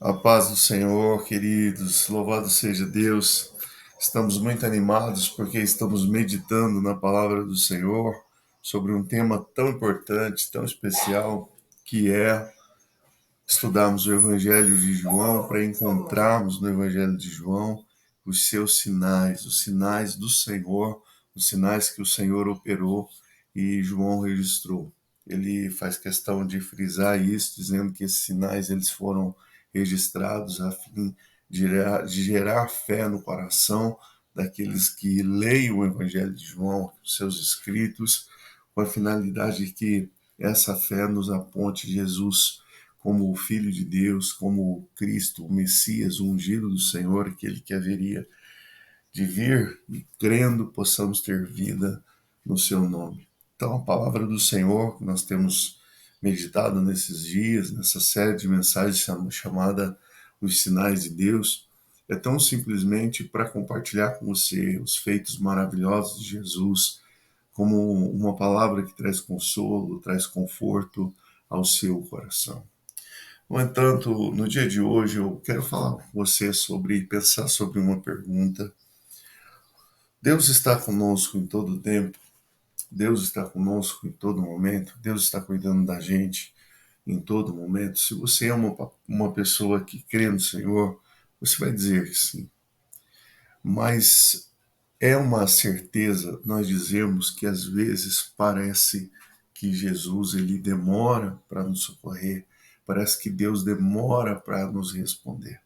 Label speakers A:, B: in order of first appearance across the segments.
A: A paz do Senhor, queridos, louvado seja Deus. Estamos muito animados porque estamos meditando na palavra do Senhor sobre um tema tão importante, tão especial, que é estudarmos o Evangelho de João para encontrarmos no Evangelho de João os seus sinais, os sinais do Senhor, os sinais que o Senhor operou e João registrou. Ele faz questão de frisar isso, dizendo que esses sinais eles foram registrados a fim de gerar fé no coração daqueles que leem o Evangelho de João, os seus escritos, com a finalidade de que essa fé nos aponte Jesus como o Filho de Deus, como o Cristo, o Messias, o ungido do Senhor, aquele que haveria de vir, e crendo possamos ter vida no seu nome. Então, a palavra do Senhor que nós temos meditado nesses dias, nessa série de mensagens chamada Os Sinais de Deus, é tão simplesmente para compartilhar com você os feitos maravilhosos de Jesus, como uma palavra que traz consolo, traz conforto ao seu coração. No entanto, no dia de hoje eu quero falar com você pensar sobre uma pergunta. Deus está conosco em todo o tempo? Deus está conosco em todo momento? Deus está cuidando da gente em todo momento? Se você é uma pessoa que crê no Senhor, você vai dizer que sim. Mas é uma certeza nós dizermos que às vezes parece que Jesus ele demora para nos socorrer, parece que Deus demora para nos responder.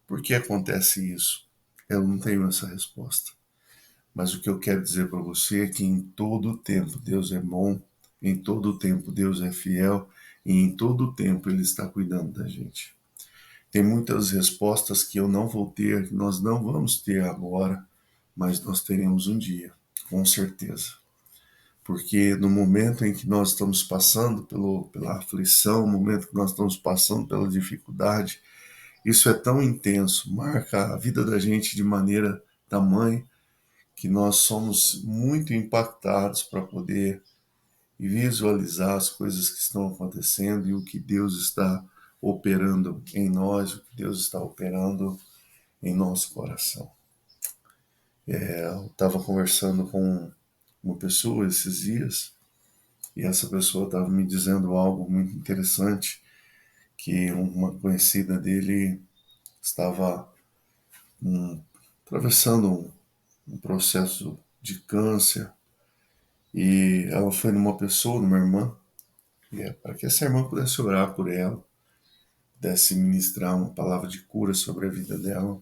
A: Por que acontece isso? Eu não tenho essa resposta. Mas o que eu quero dizer para você é que em todo o tempo Deus é bom, em todo o tempo Deus é fiel e em todo o tempo Ele está cuidando da gente. Tem muitas respostas que eu não vou ter, nós não vamos ter agora, mas nós teremos um dia, com certeza. Porque no momento em que nós estamos passando pela aflição, no momento que nós estamos passando pela dificuldade, isso é tão intenso, marca a vida da gente de maneira tamanha que nós somos muito impactados para poder visualizar as coisas que estão acontecendo e o que Deus está operando em nós, o que Deus está operando em nosso coração. Eu estava conversando com uma pessoa esses dias e essa pessoa estava me dizendo algo muito interessante, que uma conhecida dele estava atravessando um processo de câncer e ela foi numa pessoa, numa irmã, para que essa irmã pudesse orar por ela, pudesse ministrar uma palavra de cura sobre a vida dela.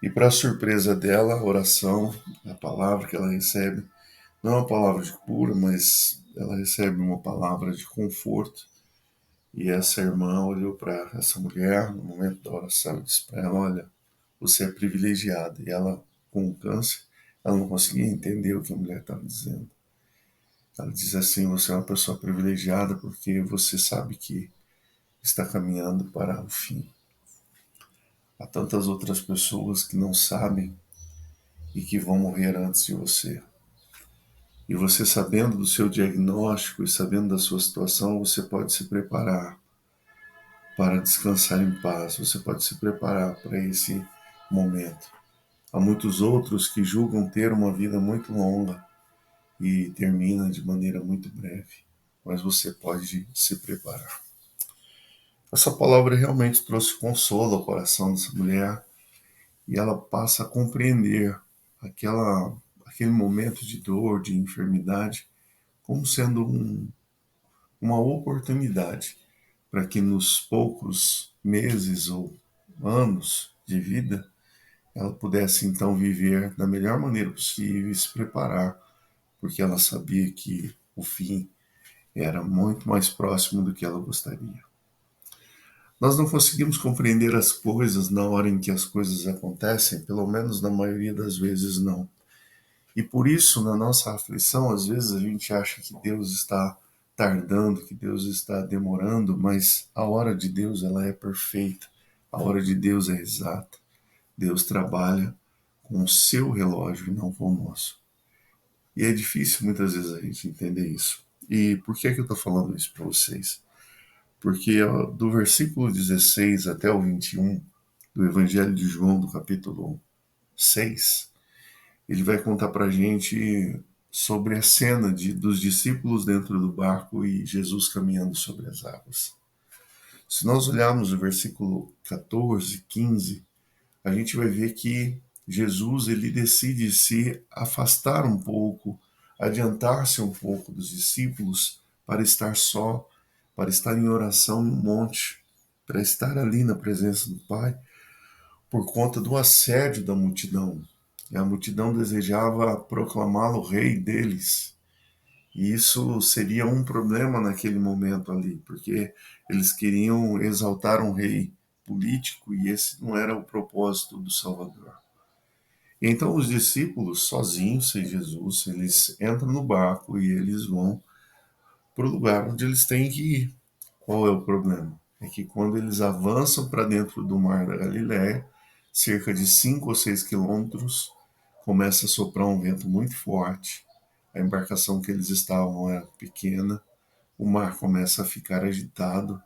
A: E para surpresa dela, a oração, a palavra que ela recebe, não é uma palavra de cura, mas ela recebe uma palavra de conforto. E essa irmã olhou para essa mulher no momento da oração e disse para ela: olha, você é privilegiada. E ela, com o câncer, ela não conseguia entender o que a mulher estava dizendo. Ela diz assim: você é uma pessoa privilegiada porque você sabe que está caminhando para o fim. Há tantas outras pessoas que não sabem e que vão morrer antes de você. E você, sabendo do seu diagnóstico e sabendo da sua situação, você pode se preparar para descansar em paz, você pode se preparar para esse momento. Há muitos outros que julgam ter uma vida muito longa e termina de maneira muito breve, mas você pode se preparar. Essa palavra realmente trouxe consolo ao coração dessa mulher e ela passa a compreender aquele momento de dor, de enfermidade, como sendo uma oportunidade para que nos poucos meses ou anos de vida ela pudesse então viver da melhor maneira possível e se preparar, porque ela sabia que o fim era muito mais próximo do que ela gostaria. Nós não conseguimos compreender as coisas na hora em que as coisas acontecem, pelo menos na maioria das vezes não. E por isso, na nossa aflição, às vezes a gente acha que Deus está tardando, que Deus está demorando, mas a hora de Deus ela é perfeita, a hora de Deus é exata. Deus trabalha com o seu relógio e não com o nosso. E é difícil muitas vezes a gente entender isso. E por que eu estou falando isso para vocês? porque do versículo 16 até o 21 do Evangelho de João, do capítulo 6, ele vai contar para a gente sobre a cena dos discípulos dentro do barco e Jesus caminhando sobre as águas. Se nós olharmos o versículo 14, 15, a gente vai ver que Jesus ele decide se afastar um pouco, adiantar-se um pouco dos discípulos para estar só, para estar em oração no monte, para estar ali na presença do Pai, por conta do assédio da multidão. E a multidão desejava proclamá-lo rei deles. E isso seria um problema naquele momento ali, porque eles queriam exaltar um rei político e esse não era o propósito do Salvador. E então os discípulos, sozinhos, sem Jesus, eles entram no barco e eles vão para o lugar onde eles têm que ir. Qual é o problema? É que quando eles avançam para dentro do mar da Galiléia, cerca de 5 ou 6 quilômetros, começa a soprar um vento muito forte. A embarcação que eles estavam era pequena, o mar começa a ficar agitado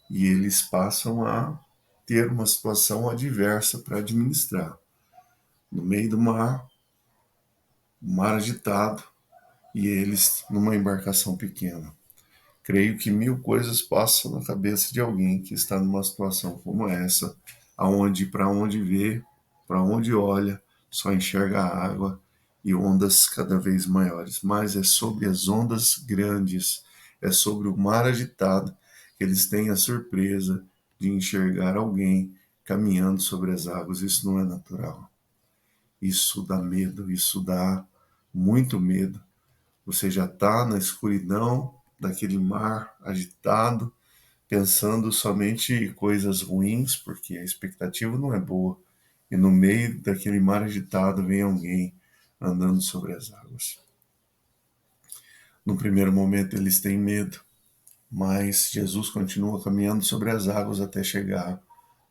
A: e eles passam a ter uma situação adversa para administrar. No meio do mar, o mar agitado e eles numa embarcação pequena. Creio que 1000 coisas passam na cabeça de alguém que está numa situação como essa, aonde para onde vê, para onde olha, só enxerga a água e ondas cada vez maiores. Mas é sobre as ondas grandes, é sobre o mar agitado que eles têm a surpresa de enxergar alguém caminhando sobre as águas. Isso não é natural. Isso dá medo, isso dá muito medo. Você já está na escuridão daquele mar agitado, pensando somente coisas ruins, porque a expectativa não é boa. E no meio daquele mar agitado vem alguém andando sobre as águas. No primeiro momento eles têm medo, mas Jesus continua caminhando sobre as águas até chegar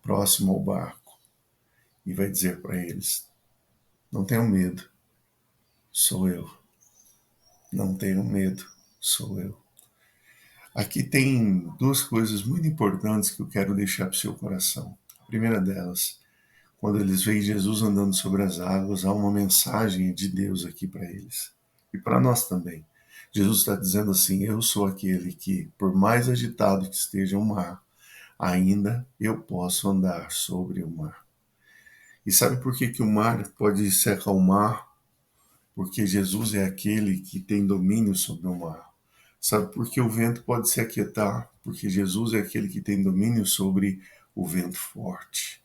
A: próximo ao barco e vai dizer para eles: não tenham medo, sou eu. Não tenham medo, sou eu. Aqui tem duas coisas muito importantes que eu quero deixar para o seu coração. A primeira delas, quando eles veem Jesus andando sobre as águas, há uma mensagem de Deus aqui para eles. E para nós também. Jesus está dizendo assim: eu sou aquele que, por mais agitado que esteja o mar, ainda eu posso andar sobre o mar. E sabe por que o mar pode se acalmar? Porque Jesus é aquele que tem domínio sobre o mar. Sabe por que o vento pode se aquietar? Porque Jesus é aquele que tem domínio sobre o vento forte.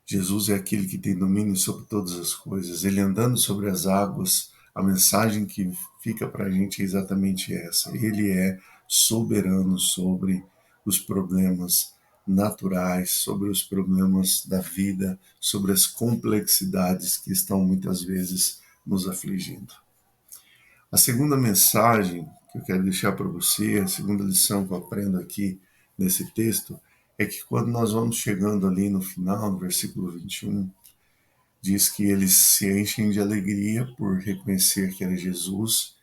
A: Jesus é aquele que tem domínio sobre todas as coisas. Ele andando sobre as águas, a mensagem que fica para a gente é exatamente essa. Ele é soberano sobre os problemas naturais, sobre os problemas da vida, sobre as complexidades que estão muitas vezes nos afligindo. A segunda mensagem que eu quero deixar para você, a segunda lição que eu aprendo aqui nesse texto, é que quando nós vamos chegando ali no final, no versículo 21, diz que eles se enchem de alegria por reconhecer que era Jesus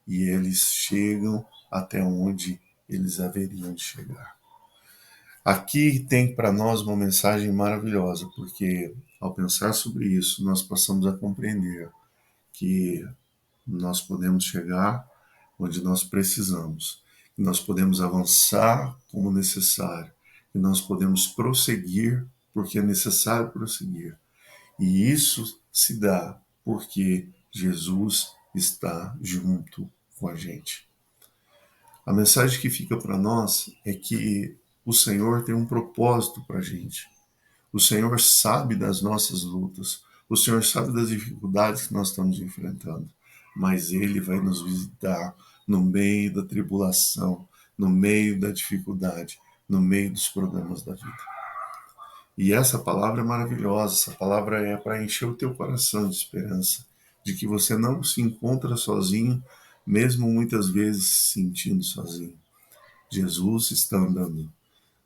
A: e eles chegam até onde eles haveriam de chegar. Aqui tem para nós uma mensagem maravilhosa, porque ao pensar sobre isso, nós passamos a compreender que nós podemos chegar onde nós precisamos, que nós podemos avançar como necessário, que nós podemos prosseguir porque é necessário prosseguir. E isso se dá porque Jesus está junto com a gente. A mensagem que fica para nós é que o Senhor tem um propósito para a gente. O Senhor sabe das nossas lutas. O Senhor sabe das dificuldades que nós estamos enfrentando. Mas Ele vai nos visitar no meio da tribulação, no meio da dificuldade, no meio dos problemas da vida. E essa palavra é maravilhosa. Essa palavra é para encher o teu coração de esperança, de que você não se encontra sozinho, mesmo muitas vezes se sentindo sozinho. Jesus está andando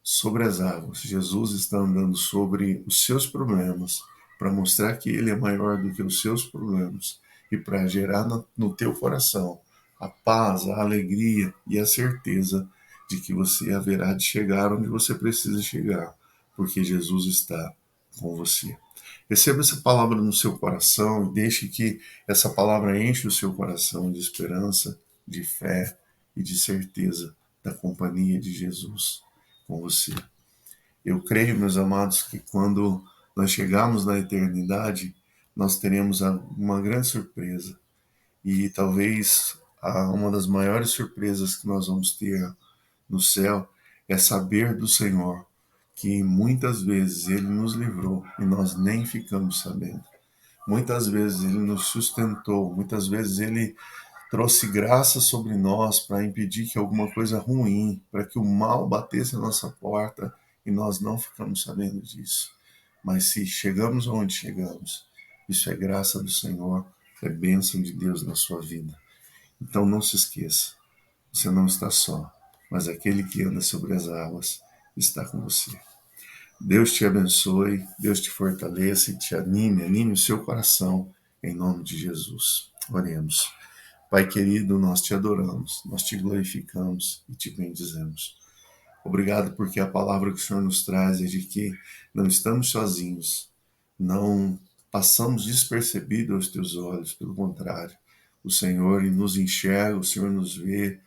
A: sobre as águas. Jesus está andando sobre os seus problemas para mostrar que Ele é maior do que os seus problemas e para gerar no teu coração a paz, a alegria e a certeza de que você haverá de chegar onde você precisa chegar, porque Jesus está com você. Receba essa palavra no seu coração e deixe que essa palavra enche o seu coração de esperança, de fé e de certeza da companhia de Jesus com você. Eu creio, meus amados, que quando nós chegarmos na eternidade, nós teremos uma grande surpresa. E talvez uma das maiores surpresas que nós vamos ter no céu é saber do Senhor que muitas vezes Ele nos livrou e nós nem ficamos sabendo. Muitas vezes Ele nos sustentou, muitas vezes Ele trouxe graça sobre nós para impedir que alguma coisa ruim, para que o mal batesse a nossa porta e nós não ficamos sabendo disso. Mas se chegamos aonde chegamos, isso é graça do Senhor, é bênção de Deus na sua vida. Então não se esqueça, você não está só, mas aquele que anda sobre as águas está com você. Deus te abençoe, Deus te fortaleça e te anime o seu coração, em nome de Jesus. Oremos. Pai querido, nós te adoramos, nós te glorificamos e te bendizemos. Obrigado porque a palavra que o Senhor nos traz é de que não estamos sozinhos, não passamos despercebidos aos teus olhos, pelo contrário, o Senhor nos enxerga, o Senhor nos vê,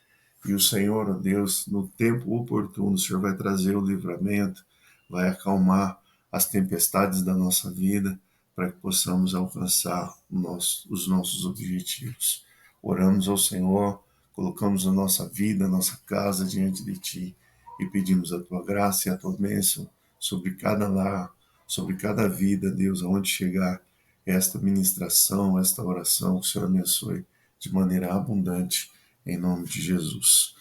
A: e o Senhor, ó Deus, no tempo oportuno, o Senhor vai trazer o livramento, vai acalmar as tempestades da nossa vida, para que possamos alcançar os nossos objetivos. Oramos ao Senhor, colocamos a nossa vida, a nossa casa diante de Ti e pedimos a Tua graça e a Tua bênção sobre cada lar, sobre cada vida, Deus, aonde chegar esta ministração, esta oração, que o Senhor abençoe de maneira abundante, em nome de Jesus.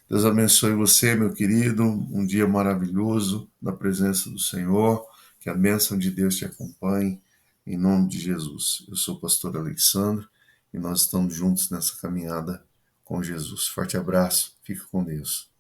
A: Deus abençoe você, meu querido, um dia maravilhoso na presença do Senhor, que a bênção de Deus te acompanhe, em nome de Jesus. Eu sou o pastor Alexandre e nós estamos juntos nessa caminhada com Jesus. Forte abraço, fique com Deus.